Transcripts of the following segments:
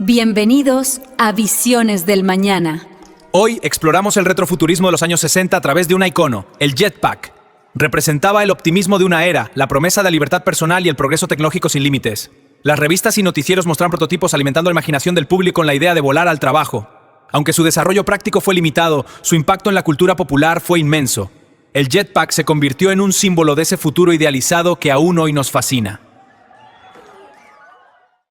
Bienvenidos a Visiones del Mañana. Hoy exploramos el retrofuturismo de los años 60 a través de un icono, el jetpack. Representaba el optimismo de una era, la promesa de libertad personal y el progreso tecnológico sin límites. Las revistas y noticieros mostraron prototipos alimentando la imaginación del público con la idea de volar al trabajo. Aunque su desarrollo práctico fue limitado, su impacto en la cultura popular fue inmenso. El jetpack se convirtió en un símbolo de ese futuro idealizado que aún hoy nos fascina.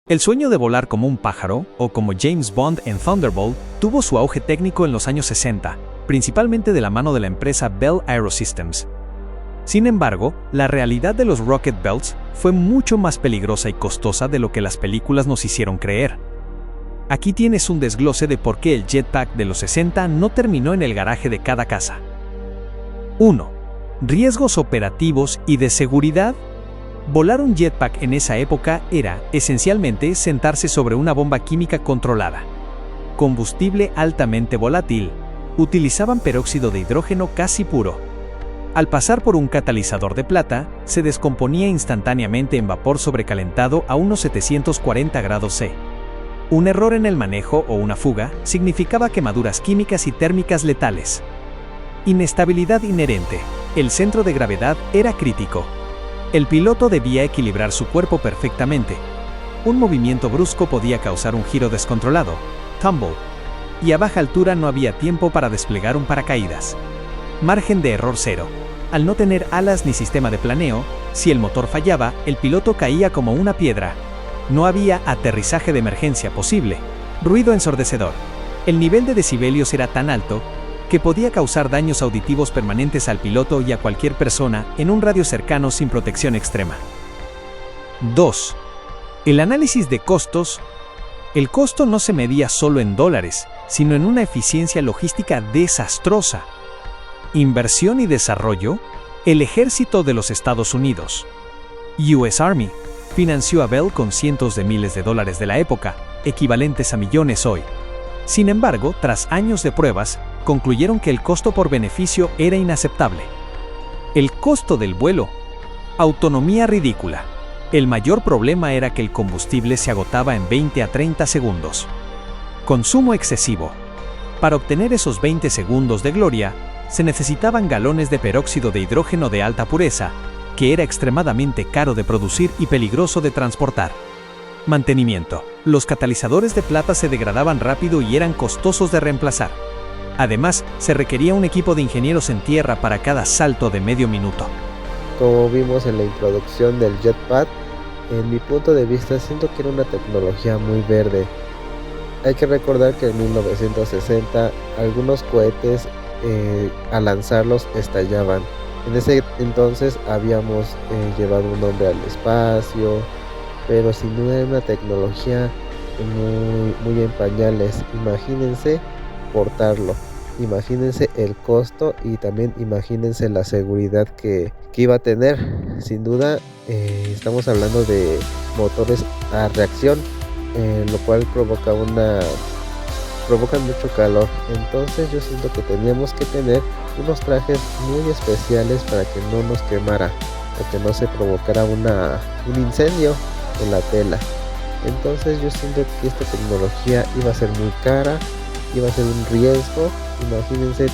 El sueño de volar como un pájaro, o como James Bond en Thunderbolt, tuvo su auge técnico en los años 60, principalmente de la mano de la empresa Bell Aerosystems. Sin embargo, la realidad de los Rocket Belts fue mucho más peligrosa y costosa de lo que las películas nos hicieron creer. Aquí tienes un desglose de por qué el jetpack de los 60 no terminó en el garaje de cada casa. 1. Riesgos operativos y de seguridad. Volar un jetpack en esa época era, esencialmente, sentarse sobre una bomba química controlada. Combustible altamente volátil. Utilizaban peróxido de hidrógeno casi puro. Al pasar por un catalizador de plata, se descomponía instantáneamente en vapor sobrecalentado a unos 740 grados C. Un error en el manejo o una fuga significaba quemaduras químicas y térmicas letales. Inestabilidad inherente. El centro de gravedad era crítico. El piloto debía equilibrar su cuerpo perfectamente. Un movimiento brusco podía causar un giro descontrolado, tumble, y a baja altura no había tiempo para desplegar un paracaídas. Margen de error cero. Al no tener alas ni sistema de planeo, si el motor fallaba, el piloto caía como una piedra. No había aterrizaje de emergencia posible. Ruido ensordecedor. El nivel de decibelios era tan alto que podía causar daños auditivos permanentes al piloto y a cualquier persona en un radio cercano sin protección extrema. 2. El análisis de costos. El costo no se medía solo en dólares, sino en una eficiencia logística desastrosa. Inversión y desarrollo. El ejército de los Estados Unidos, US Army, financió a Bell con cientos de miles de dólares de la época, equivalentes a millones hoy. Sin embargo, tras años de pruebas, concluyeron que el costo por beneficio era inaceptable. El costo del vuelo. Autonomía ridícula. El mayor problema era que el combustible se agotaba en 20 a 30 segundos. Consumo excesivo. Para obtener esos 20 segundos de gloria, se necesitaban galones de peróxido de hidrógeno de alta pureza, que era extremadamente caro de producir y peligroso de transportar. Mantenimiento. Los catalizadores de plata se degradaban rápido y eran costosos de reemplazar. Además, se requería un equipo de ingenieros en tierra para cada salto de medio minuto. Como vimos en la introducción del jetpack, en mi punto de vista siento que era una tecnología muy verde. Hay que recordar que en 1960 algunos cohetes al lanzarlos estallaban. En ese entonces habíamos llevado un hombre al espacio, pero sin duda era una tecnología muy en pañales. Imagínense portarlo, imagínense el costo y también imagínense la seguridad que iba a tener. Sin duda estamos hablando de motores a reacción, lo cual provocan mucho calor. Entonces yo siento que teníamos que tener unos trajes muy especiales para que no nos quemara, para que no se provocara un incendio en la tela. Entonces yo siento que esta tecnología iba a ser muy cara, iba a ser un riesgo. Imagínense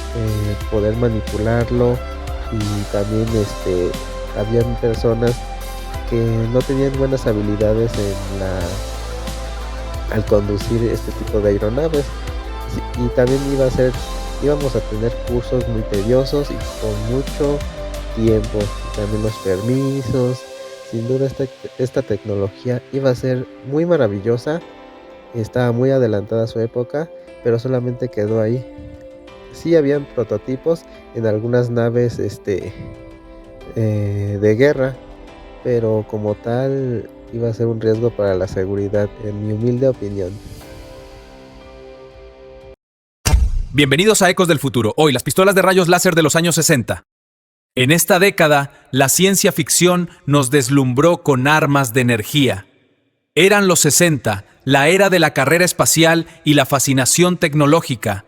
poder manipularlo, y también habían personas que no tenían buenas habilidades al conducir este tipo de aeronaves, y también íbamos a tener cursos muy tediosos y con mucho tiempo, y también los permisos. Sin duda esta tecnología iba a ser muy maravillosa, estaba muy adelantada a su época, pero solamente quedó ahí. Sí habían prototipos en algunas naves de guerra, pero como tal iba a ser un riesgo para la seguridad, en mi humilde opinión. Bienvenidos a Ecos del Futuro. Hoy, las pistolas de rayos láser de los años 60. En esta década, la ciencia ficción nos deslumbró con armas de energía. Eran los 60, la era de la carrera espacial y la fascinación tecnológica.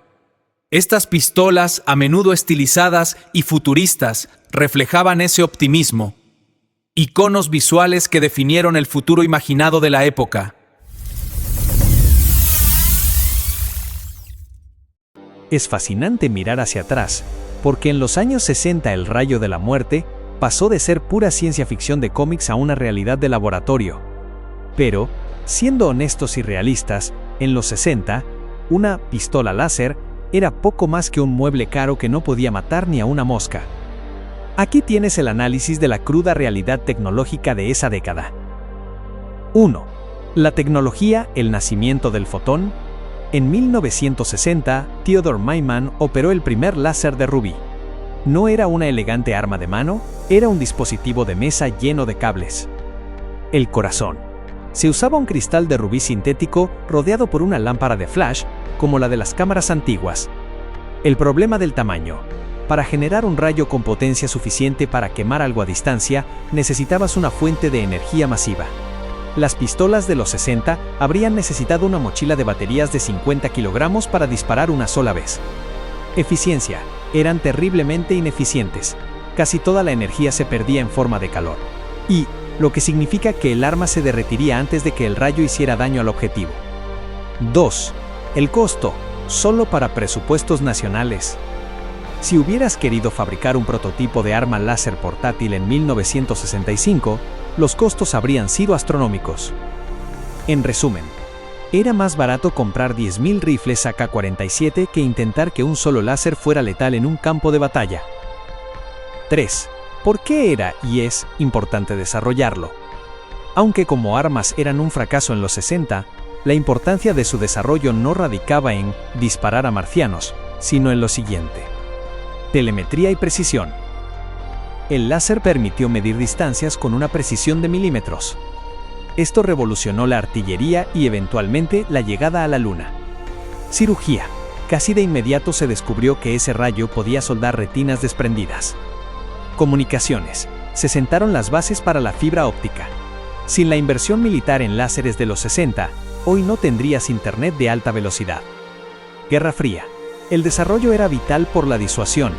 Estas pistolas, a menudo estilizadas y futuristas, reflejaban ese optimismo. Iconos visuales que definieron el futuro imaginado de la época. Es fascinante mirar hacia atrás, porque en los años 60 el rayo de la muerte pasó de ser pura ciencia ficción de cómics a una realidad de laboratorio. Pero, siendo honestos y realistas, en los 60, una pistola láser era poco más que un mueble caro que no podía matar ni a una mosca. Aquí tienes el análisis de la cruda realidad tecnológica de esa década. 1. La tecnología, el nacimiento del fotón. En 1960, Theodore Maiman operó el primer láser de rubí. No era una elegante arma de mano, era un dispositivo de mesa lleno de cables. El corazón. Se usaba un cristal de rubí sintético rodeado por una lámpara de flash, como la de las cámaras antiguas. El problema del tamaño. Para generar un rayo con potencia suficiente para quemar algo a distancia, necesitabas una fuente de energía masiva. Las pistolas de los 60 habrían necesitado una mochila de baterías de 50 kilogramos para disparar una sola vez. Eficiencia. Eran terriblemente ineficientes. Casi toda la energía se perdía en forma de calor. Y, lo que significa que el arma se derretiría antes de que el rayo hiciera daño al objetivo. 2. El costo. Solo para presupuestos nacionales. Si hubieras querido fabricar un prototipo de arma láser portátil en 1965, los costos habrían sido astronómicos. En resumen, era más barato comprar 10.000 rifles AK-47 que intentar que un solo láser fuera letal en un campo de batalla. 3. ¿Por qué era y es importante desarrollarlo? Aunque como armas eran un fracaso en los 60, la importancia de su desarrollo no radicaba en disparar a marcianos, sino en lo siguiente. Telemetría y precisión. El láser permitió medir distancias con una precisión de milímetros. Esto revolucionó la artillería y eventualmente la llegada a la Luna. Cirugía. Casi de inmediato se descubrió que ese rayo podía soldar retinas desprendidas. Comunicaciones. Se sentaron las bases para la fibra óptica. Sin la inversión militar en láseres de los 60, hoy no tendrías internet de alta velocidad. Guerra Fría. El desarrollo era vital por la disuasión.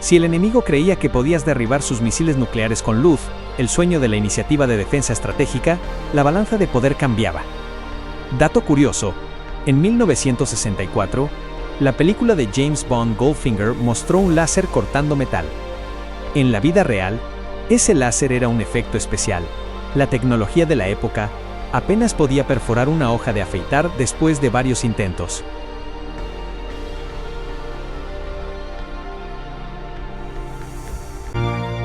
Si el enemigo creía que podías derribar sus misiles nucleares con luz, el sueño de la iniciativa de defensa estratégica, la balanza de poder cambiaba. Dato curioso, en 1964, la película de James Bond Goldfinger mostró un láser cortando metal. En la vida real, ese láser era un efecto especial. La tecnología de la época apenas podía perforar una hoja de afeitar después de varios intentos.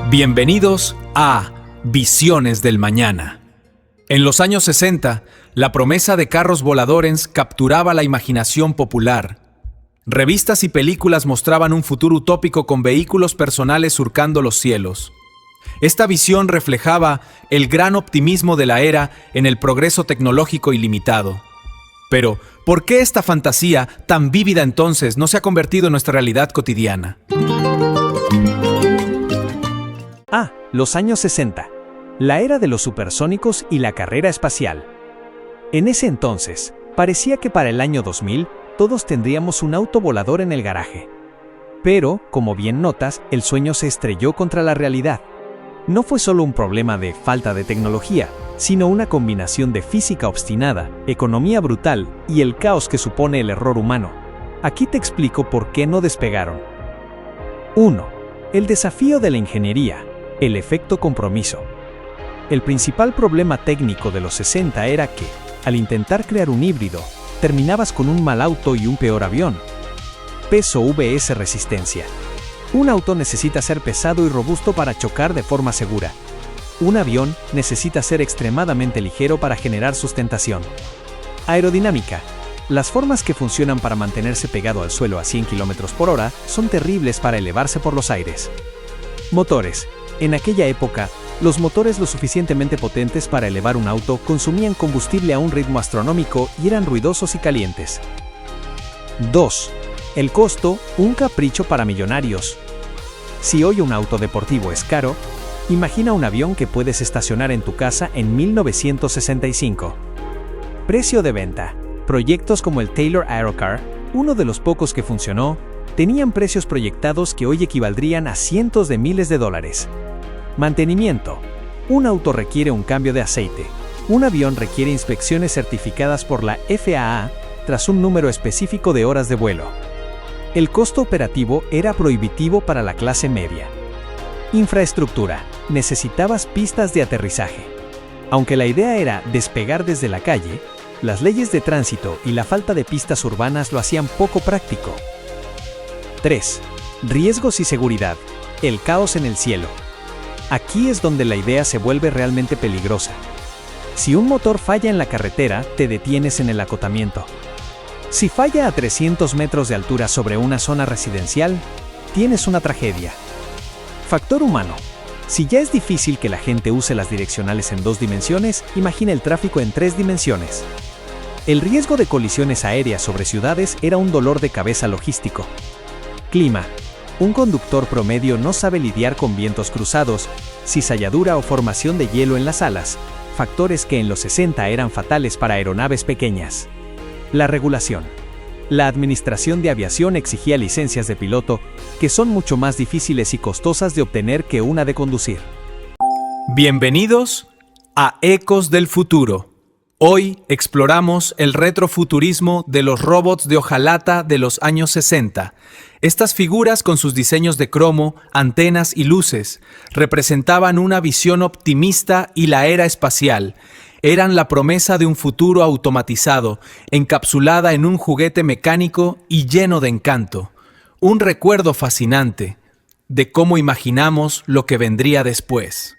Bienvenidos a Visiones del Mañana. En los años 60, la promesa de carros voladores capturaba la imaginación popular. Revistas y películas mostraban un futuro utópico con vehículos personales surcando los cielos. Esta visión reflejaba el gran optimismo de la era en el progreso tecnológico ilimitado. Pero, ¿por qué esta fantasía tan vívida entonces no se ha convertido en nuestra realidad cotidiana? Los años 60. La era de los supersónicos y la carrera espacial. En ese entonces, parecía que para el año 2000, todos tendríamos un auto volador en el garaje. Pero, como bien notas, el sueño se estrelló contra la realidad. No fue solo un problema de falta de tecnología, sino una combinación de física obstinada, economía brutal y el caos que supone el error humano. Aquí te explico por qué no despegaron. 1. El desafío de la ingeniería. El efecto compromiso. El principal problema técnico de los 60 era que, al intentar crear un híbrido, terminabas con un mal auto y un peor avión. Peso vs resistencia. Un auto necesita ser pesado y robusto para chocar de forma segura. Un avión necesita ser extremadamente ligero para generar sustentación. Aerodinámica. Las formas que funcionan para mantenerse pegado al suelo a 100 km por hora son terribles para elevarse por los aires. Motores. En aquella época, los motores lo suficientemente potentes para elevar un auto consumían combustible a un ritmo astronómico y eran ruidosos y calientes. 2. El costo, un capricho para millonarios. Si hoy un auto deportivo es caro, imagina un avión que puedes estacionar en tu casa en 1965. Precio de venta. Proyectos como el Taylor Aerocar, uno de los pocos que funcionó, tenían precios proyectados que hoy equivaldrían a cientos de miles de dólares. Mantenimiento. Un auto requiere un cambio de aceite. Un avión requiere inspecciones certificadas por la FAA tras un número específico de horas de vuelo. El costo operativo era prohibitivo para la clase media. Infraestructura. Necesitabas pistas de aterrizaje. Aunque la idea era despegar desde la calle, las leyes de tránsito y la falta de pistas urbanas lo hacían poco práctico. 3. Riesgos y seguridad. El caos en el cielo. Aquí es donde la idea se vuelve realmente peligrosa. Si un motor falla en la carretera, te detienes en el acotamiento. Si falla a 300 metros de altura sobre una zona residencial, tienes una tragedia. Factor humano. Si ya es difícil que la gente use las direccionales en 2 dimensiones, imagina el tráfico en 3 dimensiones. El riesgo de colisiones aéreas sobre ciudades era un dolor de cabeza logístico. Clima. Un conductor promedio no sabe lidiar con vientos cruzados, cizalladura o formación de hielo en las alas, factores que en los 60 eran fatales para aeronaves pequeñas. La regulación. La Administración de Aviación exigía licencias de piloto, que son mucho más difíciles y costosas de obtener que una de conducir. Bienvenidos a Ecos del Futuro. Hoy exploramos el retrofuturismo de los robots de hojalata de los años 60. Estas figuras, con sus diseños de cromo, antenas y luces, representaban una visión optimista y la era espacial. Eran la promesa de un futuro automatizado, encapsulada en un juguete mecánico y lleno de encanto. Un recuerdo fascinante de cómo imaginamos lo que vendría después.